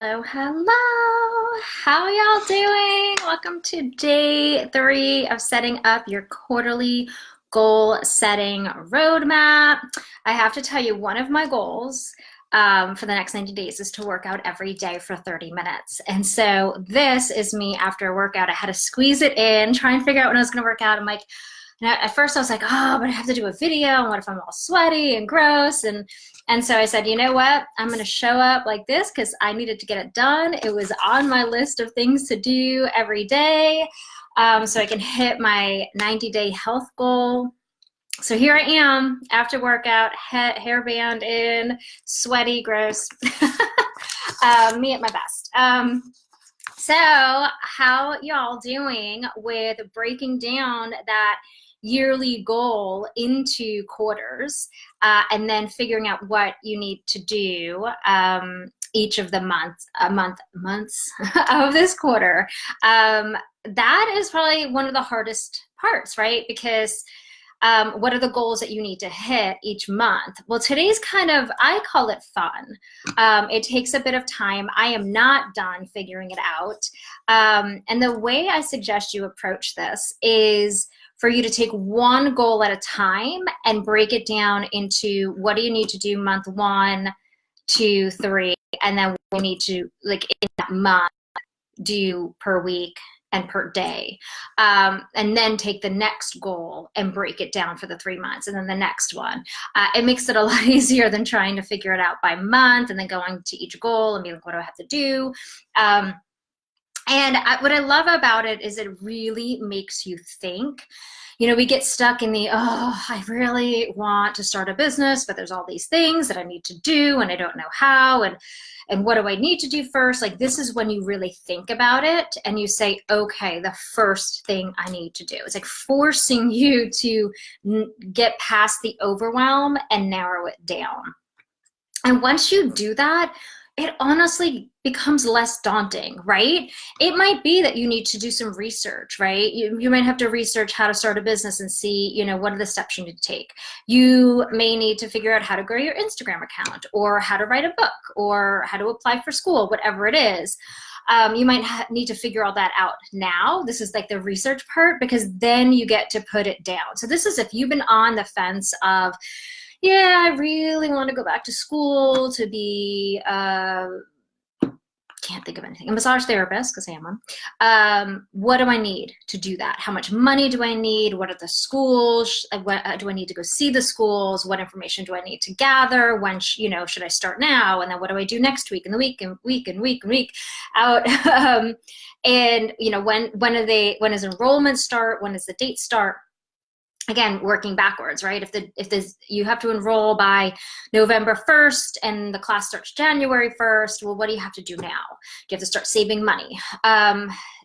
Hello, hello. How y'all doing? Welcome to day 3 of setting up your quarterly goal setting roadmap. I have to tell you, one of my goals for the next 90 days is to work out every day for 30 minutes. And so this is me after a workout. I had to squeeze it in, try and figure out when I was going to work out. I'm like, at first I was like, oh, but I have to do a video, and what if I'm all sweaty and gross? And so I said, you know what? I'm going to show up like this because I needed to get it done. It was on my list of things to do every day, so I can hit my 90-day health goal. So here I am after workout, hairband in, sweaty, gross, me at my best. So how y'all doing with breaking down that yearly goal into quarters, and then figuring out what you need to do each of the months of this quarter? That is probably one of the hardest parts, right? Because what are the goals that you need to hit each month? Well, today's kind of, I call it fun. It takes a bit of time. I am not done figuring it out. And the way I suggest you approach this is for you to take one goal at a time and break it down into what do you need to do month 1, 2, 3, and then we need to, like, in that month, do per week and per day, and then take the next goal and break it down for the 3 months, and then the next one. It makes it a lot easier than trying to figure it out by month and then going to each goal and being like, what do I have to do? What I love about it is it really makes you think. You know, we get stuck in the, oh, I really want to start a business, but there's all these things that I need to do and I don't know how, and what do I need to do first? Like, this is when you really think about it and you say, okay, the first thing I need to do. It's like forcing you to get past the overwhelm and narrow it down. And once you do that, it honestly becomes less daunting, right? It might be that you need to do some research, right? You might have to research how to start a business and see, you know, what are the steps you need to take. You may need to figure out how to grow your Instagram account, or how to write a book, or how to apply for school, whatever it is. You might need to figure all that out now. This is like the research part, because then you get to put it down. So this is if you've been on the fence of, yeah, I really want to go back to school to be, can't think of anything, a massage therapist, because I am one. What do I need to do that? How much money do I need? What are the schools? What, do I need to go see the schools? What information do I need to gather? When, should I start now? And then what do I do next week and the week and week out? And, when does enrollment start? When does the date start? Again, working backwards, right? If you have to enroll by November 1st and the class starts January 1st, well, what do you have to do now? You have to start saving money.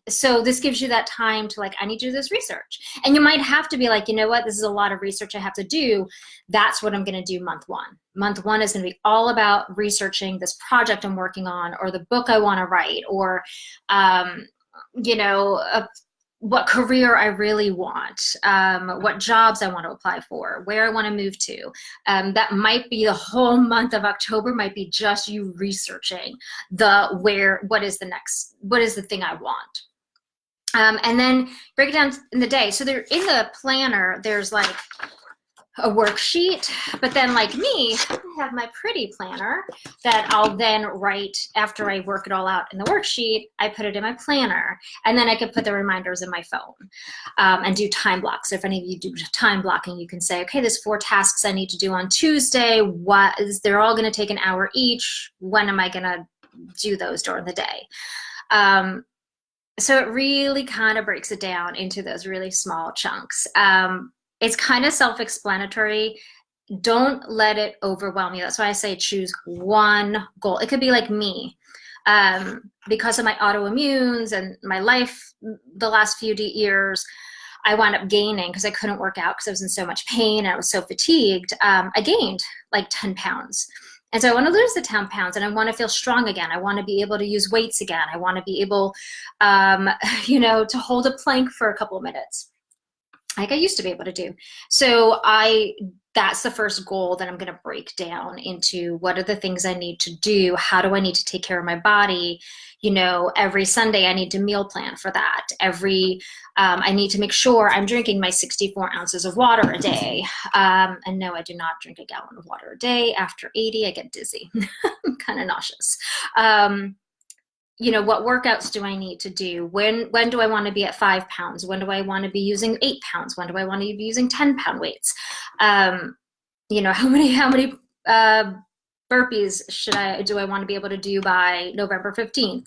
So this gives you that time to, like, I need to do this research. And you might have to be like, you know what, this is a lot of research I have to do. That's what I'm going to do month 1. Month 1 is going to be all about researching this project I'm working on, or the book I want to write, or, what career I really want, what jobs I want to apply for, where I want to move to. That might be the whole month of October, might be just you researching what is the thing I want. And then break it down in the day. So in the planner, there's like a worksheet, but then, like me, I have my pretty planner that I'll then write after I work it all out in the worksheet. I put it in my planner, and then I can put the reminders in my phone, and do time blocks. So if any of you do time blocking, you can say, okay, there's 4 tasks I need to do on Tuesday. They're all going to take an hour each. When am I going to do those during the day? So it really kind of breaks it down into those really small chunks. It's kind of self-explanatory. Don't let it overwhelm you. That's why I say choose one goal. It could be like me. Because of my autoimmunes and my life the last few years, I wound up gaining, because I couldn't work out because I was in so much pain and I was so fatigued. I gained like 10 pounds. And so I want to lose the 10 pounds, and I want to feel strong again. I want to be able to use weights again. I want to be able, to hold a plank for a couple of minutes, like I used to be able to do. So I that's the first goal that I'm going to break down into what are the things I need to do? How do I need to take care of my body? You know, every Sunday I need to meal plan for that. I need to make sure I'm drinking my 64 ounces of water a day. And no, I do not drink a gallon of water a day. After 80, I get dizzy. I'm kind of nauseous. You know, what workouts do I need to do? When do I want to be at 5 pounds? When do I want to be using 8 pounds? When do I want to be using 10-pound weights? You know, how many burpees do I want to be able to do by November 15th?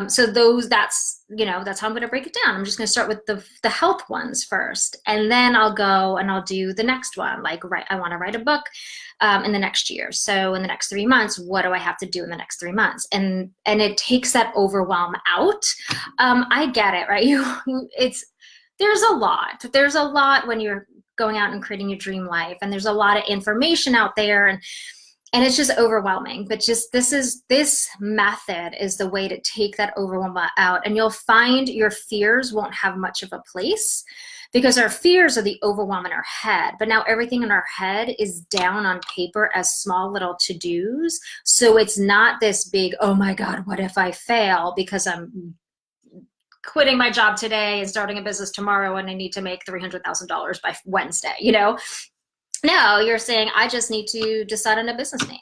So that's how I'm going to break it down. I'm just going to start with the health ones first, and then I'll go and I'll do the next one. Like, I want to write a book in the next year. So in the next 3 months, what do I have to do in the next 3 months? And it takes that overwhelm out. I get it, right? There's a lot when you're going out and creating your dream life, and there's a lot of information out there, and it's just overwhelming. But just this method is the way to take that overwhelm out, and you'll find your fears won't have much of a place, because our fears are the overwhelm in our head. But now everything in our head is down on paper as small little to-dos. So it's not this big, oh my God, what if I fail because I'm quitting my job today and starting a business tomorrow and I need to make $300,000 by Wednesday, you know? No, you're saying, I just need to decide on a business name.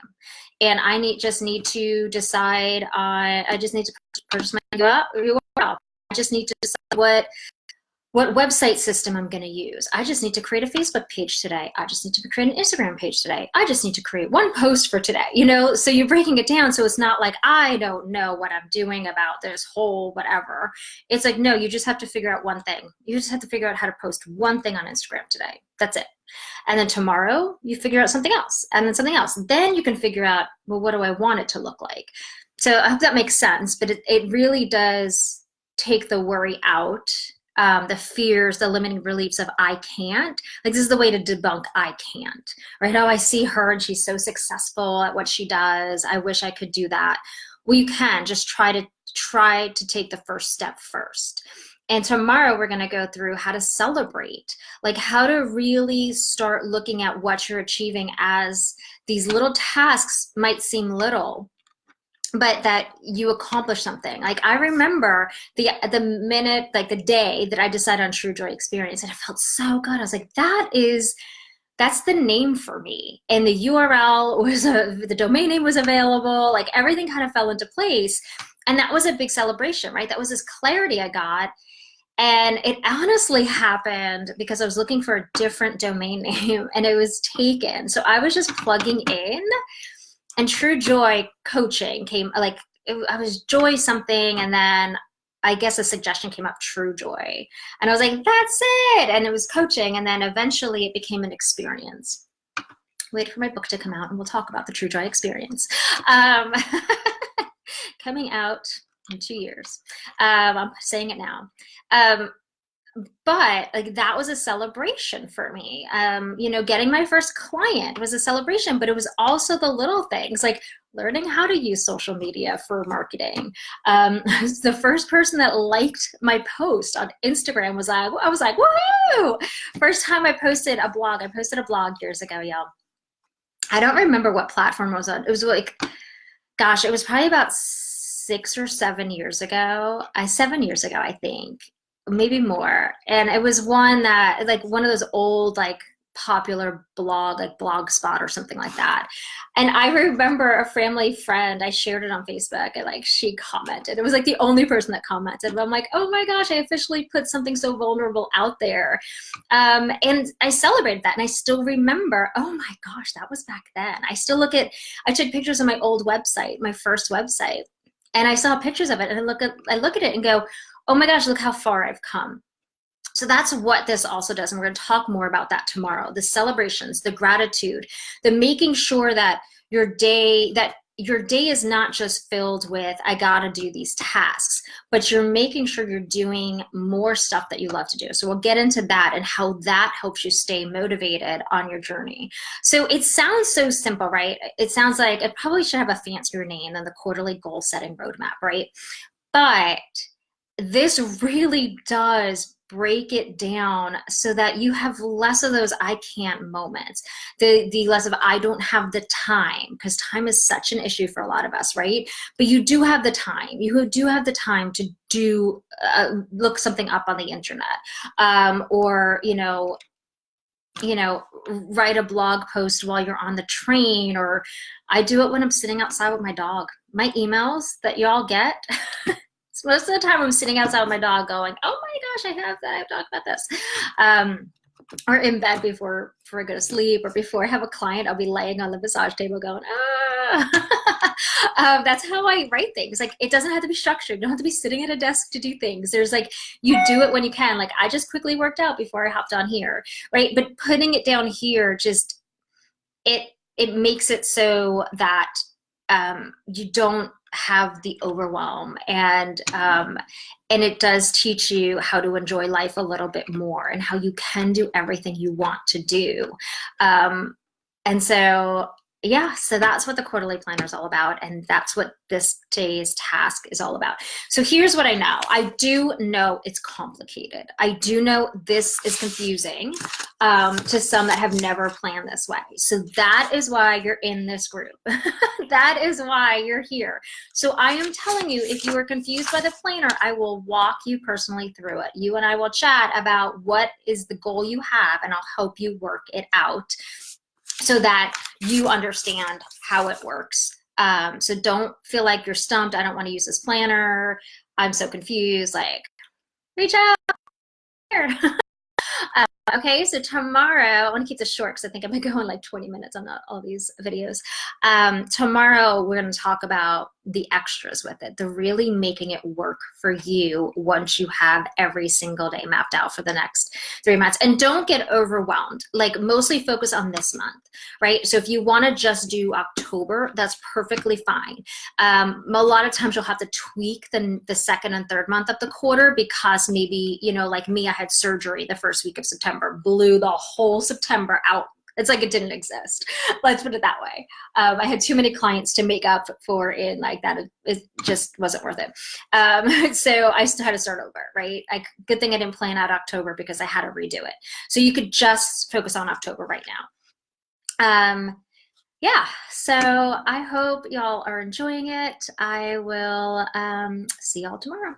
And I just need to decide on, I just need to purchase my URL. I just need to decide what website system I'm going to use. I just need to create a Facebook page today. I just need to create an Instagram page today. I just need to create one post for today, you know? So you're breaking it down. So it's not like, I don't know what I'm doing about this whole whatever. It's like, no, you just have to figure out one thing. You just have to figure out how to post one thing on Instagram today. That's it. And then tomorrow you figure out something else, and then something else. Then you can figure out, well, what do I want it to look like? So I hope that makes sense, but it really does take the worry out. The fears, the limiting beliefs of I can't. Like, this is the way to debunk I can't, right? Oh, I see her and she's so successful at what she does. I wish I could do that. Well, you can just try to take the first step first. And tomorrow we're going to go through how to celebrate, like how to really start looking at what you're achieving as these little tasks might seem little, but that you accomplish something. Like, I remember the minute, like the day that I decided on True Joy Experience, and it felt so good. I was like, that's the name for me. And the URL the domain name was available. Like, everything kind of fell into place. And that was a big celebration, right? That was this clarity I got. And it honestly happened because I was looking for a different domain name and it was taken. So I was just plugging in, and True Joy Coaching came, like, I was Joy something, and then I guess a suggestion came up, True Joy. And I was like, that's it. And it was coaching. And then eventually it became an experience. Wait for my book to come out and we'll talk about the True Joy Experience. Coming out in 2 years. I'm saying it now. But like, that was a celebration for me. You know, getting my first client was a celebration, but it was also the little things, like learning how to use social media for marketing. The first person that liked my post on Instagram was I was like, woohoo! First time I posted a blog years ago, y'all. I don't remember what platform it was on. It was like, gosh, it was probably about 6 or 7 years ago. 7 years ago, I think. Maybe more. And it was one that, like, one of those old, like, popular blog, like Blogspot or something like that. And I remember a family friend, I shared it on Facebook, and like, she commented. It was like the only person that commented. But I'm like, oh my gosh, I officially put something so vulnerable out there. And I celebrated that. And I still remember, oh my gosh, that was back then. I took pictures of my old website, my first website. And I saw pictures of it, and I look at it and go, oh my gosh, look how far I've come. So that's what this also does. And we're going to talk more about that tomorrow. The celebrations, the gratitude, the making sure that your day is not just filled with, I got to do these tasks, but you're making sure you're doing more stuff that you love to do. So we'll get into that and how that helps you stay motivated on your journey. So it sounds so simple, right? It sounds like it probably should have a fancier name than the quarterly goal setting roadmap, right? But this really does break it down so that you have less of those I can't moments, the less of I don't have the time, because time is such an issue for a lot of us, right? But you do have the time. You do have the time to do look something up on the internet, or write a blog post while you're on the train, or I do it when I'm sitting outside with my dog. My emails that y'all get, most of the time I'm sitting outside with my dog going, oh my gosh, I have to talk about this. Or in bed before I go to sleep, or before I have a client, I'll be laying on the massage table going, ah. That's how I write things. Like, it doesn't have to be structured. You don't have to be sitting at a desk to do things. There's like, you do it when you can. Like, I just quickly worked out before I hopped on here, right? But putting it down here, just, it makes it so that you don't have the overwhelm, and it does teach you how to enjoy life a little bit more, and how you can do everything you want to do. And so, yeah, so that's what the quarterly planner is all about, and that's what this day's task is all about. So here's what I know. I do know it's complicated. I do know this is confusing to some that have never planned this way. So that is why you're in this group. That is why you're here. So I am telling you, if you are confused by the planner, I will walk you personally through it. You and I will chat about what is the goal you have, and I'll help you work it out so that you understand how it works. So don't feel like you're stumped. I don't want to use this planner. I'm so confused. Like, reach out here. Okay, so tomorrow, I want to keep this short because I think I've been going like 20 minutes on all these videos. Tomorrow, we're going to talk about the extras with it, the really making it work for you once you have every single day mapped out for the next 3 months. And don't get overwhelmed. Like, mostly focus on this month, right? So if you want to just do October, that's perfectly fine. A lot of times you'll have to tweak the second and third month of the quarter, because maybe, like me, I had surgery the first week of September, blew the whole September out. It's like it didn't exist. Let's put it that way. I had too many clients to make up for in like that. It just wasn't worth it. So I still had to start over, right? Good thing I didn't plan out October, because I had to redo it. So you could just focus on October right now. Yeah, so I hope y'all are enjoying it. I will see y'all tomorrow.